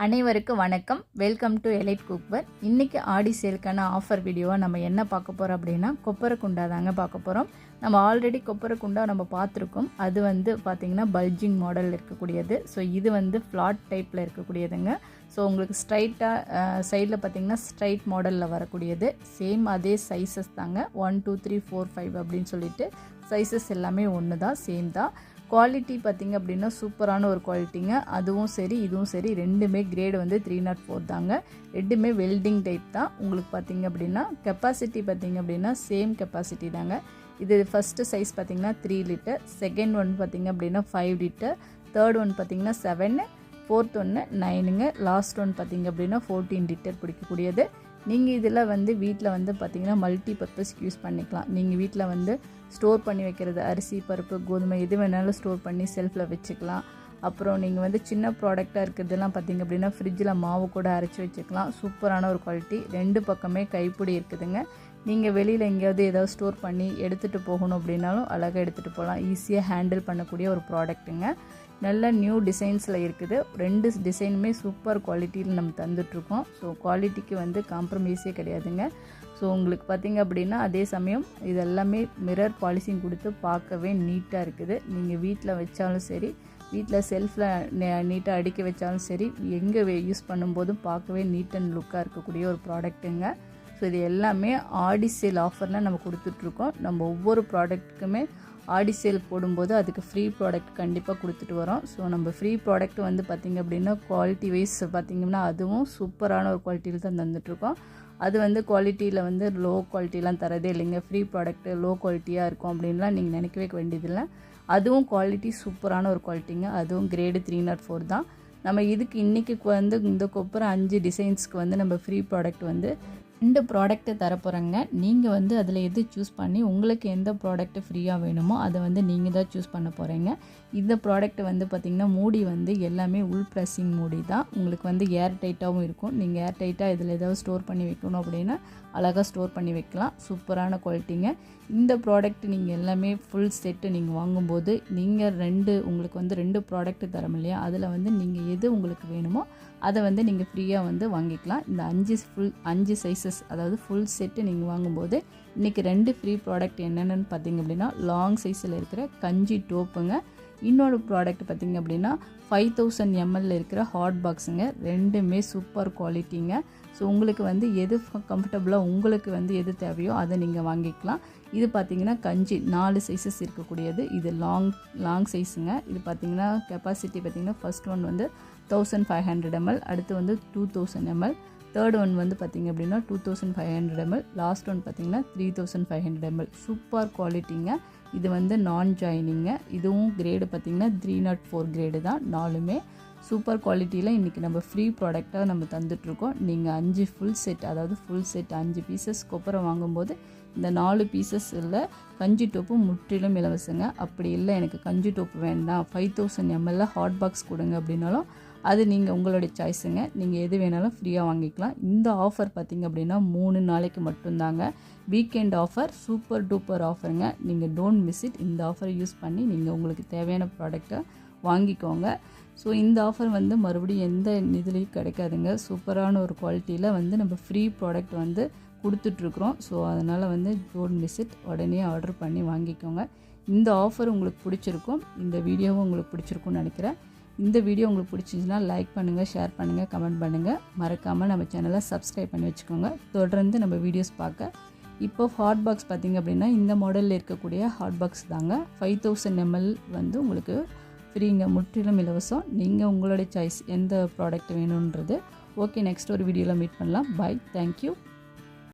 அனைவருக்கும் வணக்கம். Welcome to elite cookware. இன்றைக்கி ஆடி சேலுக்கான ஆஃபர் வீடியோவாக நம்ம என்ன பார்க்க போகிறோம் அப்படின்னா கொப்பரை குண்டா தாங்க பார்க்க போகிறோம். நம்ம ஆல்ரெடி கொப்பரை குண்டா நம்ம பார்த்துருக்கோம். அது பார்த்திங்கன்னா பல்ஜிங் மாடலில் இருக்கக்கூடியது. ஸோ இது ஃப்ளாட் டைப்பில் இருக்கக்கூடியதுங்க. ஸோ உங்களுக்கு ஸ்ட்ரைட்டாக சைடில் பார்த்திங்கன்னா ஸ்ட்ரைட் மாடலில் வரக்கூடியது. சேம் அதே சைஸஸ் தாங்க. 1 2 3 4 5 அப்படின்னு சொல்லிட்டு சைஸஸ் எல்லாமே ஒன்று தான், சேம் தான். குவாலிட்டி பார்த்திங்க அப்படின்னா சூப்பரான ஒரு குவாலிட்டிங்க. அதுவும் சரி இதுவும் சரி ரெண்டுமே கிரேடு 304 தாங்க. ரெண்டுமே வெல்டிங் டைப் தான். உங்களுக்கு பார்த்திங்க அப்படின்னா கெப்பாசிட்டி பார்த்திங்க அப்படின்னா சேம் கெப்பாசிட்டி தாங்க. இது ஃபஸ்ட்டு சைஸ் பார்த்திங்கன்னா 3 லிட்டர், செகண்ட் ஒன் பார்த்திங்க அப்படின்னா 5 லிட்டர், தேர்ட் ஒன் பார்த்திங்கன்னா 7, ஃபோர்த் ஒன்று 9ங்க, லாஸ்ட் ஒன் பார்த்திங்க அப்படின்னா 14 லிட்டர் பிடிக்கக்கூடியது. நீங்கள் இதில் வீட்டில் பார்த்திங்கன்னா மல்டி பர்பஸ்க்கு யூஸ் பண்ணிக்கலாம். நீங்கள் வீட்டில் ஸ்டோர் பண்ணி வைக்கிறது அரிசி பருப்பு கோதுமை எது வேணாலும் ஸ்டோர் பண்ணி செல்ஃபில் வச்சுக்கலாம். அப்புறம் நீங்கள் சின்ன ப்ராடக்டாக இருக்கிறதுலாம் பார்த்திங்க அப்படின்னா ஃப்ரிட்ஜில் மாவு கூட அரைச்சி வச்சுக்கலாம். சூப்பரான ஒரு குவாலிட்டி. ரெண்டு பக்கமே கைப்பிடி இருக்குதுங்க. நீங்கள் வெளியில் எங்கேயாவது ஏதாவது ஸ்டோர் பண்ணி எடுத்துகிட்டு போகணும் அப்படின்னாலும் அழகாக எடுத்துகிட்டு போகலாம். ஈஸியாக ஹேண்டில் பண்ணக்கூடிய ஒரு ப்ராடக்ட்டுங்க. நல்ல நியூ டிசைன்ஸில் இருக்குது. ரெண்டு டிசைனுமே சூப்பர் குவாலிட்டியில் நம்ம தந்துட்டுருக்கோம். ஸோ குவாலிட்டிக்கு காம்ப்ரமைஸே கிடையாதுங்க. ஸோ உங்களுக்கு பார்த்திங்க அப்படின்னா அதே சமயம் இது எல்லாமே மிரர் பாலிசிங் கொடுத்து பார்க்கவே நீட்டாக இருக்குது. நீங்கள் வீட்டில் வச்சாலும் சரி, வீட்டில் செல்ஃபில் நீட்டாக அடுக்கி வச்சாலும் சரி, எங்கே யூஸ் பண்ணும்போதும் பார்க்கவே நீட் அண்ட் லுக்காக இருக்கக்கூடிய ஒரு ப்ராடக்ட்டுங்க. ஸோ இது எல்லாமே ஆடி சேல் ஆஃபரில் நம்ம கொடுத்துட்ருக்கோம். நம்ம ஒவ்வொரு ப்ராடக்ட்டுக்குமே ஆடி சேல் போடும்போது அதுக்கு ஃப்ரீ ப்ராடக்ட் கண்டிப்பாக கொடுத்துட்டு வரோம். ஸோ நம்ம ஃப்ரீ ப்ராடக்ட் பார்த்திங்க அப்படின்னா குவாலிட்டி வைஸ் பார்த்திங்கன்னா அதுவும் சூப்பரான ஒரு குவாலிட்டியில் தான் தந்துட்டுருக்கோம். அது குவாலிட்டியில் லோ குவாலிட்டிலாம் தரதே இல்லைங்க. ஃப்ரீ ப்ராடக்ட்டு லோ குவாலிட்டியாக இருக்கும் அப்படின்லாம் நீங்கள் நினைக்கவே வேண்டியதில்லை. அதுவும் குவாலிட்டி சூப்பரான ஒரு குவாலிட்டிங்க. அதுவும் கிரேடு 304 தான். நம்ம இதுக்கு இன்றைக்கி இந்த கொப்பரை 5 டிசைன்ஸ்க்கு நம்ம ஃப்ரீ ப்ராடக்ட் 2 ப்ராடக்ட்டு தரப்போகிறேங்க. நீங்கள் அதில் எது சூஸ் பண்ணி உங்களுக்கு எந்த ப்ராடக்ட்டு ஃப்ரீயாக வேணுமோ அதை நீங்கள் தான் சூஸ் பண்ண போகிறீங்க. இந்த ப்ராடக்ட் பார்த்திங்கன்னா மூடி எல்லாமே உள் ப்ரெஸ்ஸிங் மூடி தான். உங்களுக்கு ஏர் டைட்டாகவும் இருக்கும். நீங்கள் ஏர் டைட்டாக இதில் ஏதாவது ஸ்டோர் பண்ணி வைக்கணும் அப்படின்னா அழகாக ஸ்டோர் பண்ணி வைக்கலாம். சூப்பரான குவாலிட்டிங்க. இந்த ப்ராடக்ட் நீங்கள் எல்லாமே ஃபுல் செட்டு நீங்கள் வாங்கும்போது நீங்கள் உங்களுக்கு 2 ப்ராடக்ட்டு தரோம் இல்லையா, அதில் நீங்கள் எது உங்களுக்கு வேணுமோ அதை நீங்கள் ஃப்ரீயாக வாங்கிக்கலாம். இந்த 5 சைஸஸ் அதாவது ஃபுல் செட்டு நீங்கள் வாங்கும்போது இன்றைக்கி 2 ஃப்ரீ ப்ராடக்ட் என்னென்னு பார்த்திங்க அப்படின்னா லாங் சைஸில் இருக்கிற கஞ்சி டோப்புங்க. இன்னொரு ப்ராடக்ட் பார்த்திங்க அப்படின்னா 5000 ml இருக்கிற ஹாட் பாக்ஸுங்க. ரெண்டுமே சூப்பர் குவாலிட்டிங்க. ஸோ உங்களுக்கு எது கம்ஃபர்டபுளாக உங்களுக்கு எது தேவையோ அதை நீங்கள் வாங்கிக்கலாம். இது பார்த்திங்கன்னா கஞ்சி 4 சைஸஸ் இருக்கக்கூடியது. இது லாங் சைஸுங்க. இது பார்த்திங்கன்னா கெப்பாசிட்டி பார்த்திங்கன்னா ஃபஸ்ட் ஒன் 1500 ml, அடுத்து 2000 ml, தேர்ட் ஒன் பார்த்திங்க அப்படின்னா 2500 ml, லாஸ்ட் ஒன் பார்த்திங்கன்னா 3500 ml. சூப்பர் குவாலிட்டிங்க. இது நான் ஜாயினிங்க. இதுவும் கிரேடு பார்த்திங்கன்னா 304 கிரேடு தான். 4மே சூப்பர் குவாலிட்டியில் இன்றைக்கி நம்ம ஃப்ரீ ப்ராடக்டாக நம்ம தந்துட்டுருக்கோம். நீங்கள் 5 ஃபுல் செட் அதாவது ஃபுல் செட் 5 பீசஸ் கொப்பரை வாங்கும்போது இந்த 4 பீசஸ் இல்லை கஞ்சி டோப்பு முற்றிலும் இலவசங்க. அப்படி இல்லை எனக்கு கஞ்சி டோப்பு வேண்டாம் 5000 ml ஹாட் பாக்ஸ் கொடுங்க அப்படின்னாலும் அது நீங்கள் உங்களுடைய சாய்ஸுங்க. நீங்கள் எது வேணாலும் ஃப்ரீயாக வாங்கிக்கலாம். இந்த ஆஃபர் பார்த்திங்க அப்படின்னா 3 நாளைக்கு மட்டும்தாங்க. வீக்கெண்ட் ஆஃபர், சூப்பர் டூப்பர் ஆஃபருங்க. நீங்கள் டோன்ட் மிஸ் இட். இந்த ஆஃபரை யூஸ் பண்ணி நீங்கள் உங்களுக்கு தேவையான ப்ராடக்டை வாங்கிக்கோங்க. ஸோ இந்த ஆஃபர் மறுபடியும் எந்த இதுலேயும் கிடைக்காதுங்க. சூப்பரான ஒரு குவாலிட்டியில் நம்ம ஃப்ரீ ப்ராடக்ட் கொடுத்துட்ருக்குறோம். ஸோ அதனால் டோன்ட் மிஸ் இட். உடனே ஆர்டர் பண்ணி வாங்கிக்கோங்க. இந்த ஆஃபர் உங்களுக்கு பிடிச்சிருக்கும். இந்த வீடியோவும் உங்களுக்கு பிடிச்சிருக்கும்னு நினைக்கிறேன். இந்த வீடியோ உங்களுக்கு பிடிச்சிருந்துச்சுன்னா லைக் பண்ணுங்கள், ஷேர் பண்ணுங்கள், கமெண்ட் பண்ணுங்கள். மறக்காமல் நம்ம சேனலை சப்ஸ்கிரைப் பண்ணி வச்சுக்கோங்க. தொடர்ந்து நம்ம வீடியோஸ் பார்க்க. இப்போ ஹாட் பாக்ஸ் பார்த்திங்க அப்படின்னா இந்த மாடலில் இருக்கக்கூடிய ஹாட் பாக்ஸ் தாங்க. 5000 ml உங்களுக்கு ஃப்ரீங்க, முற்றிலும் இலவசம். நீங்கள் உங்களுடைய சாய்ஸ் எந்த ப்ராடக்ட் வேணுன்றது. ஓகே, நெக்ஸ்ட் ஒரு வீடியோவில் மீட் பண்ணலாம். Bye, thank you.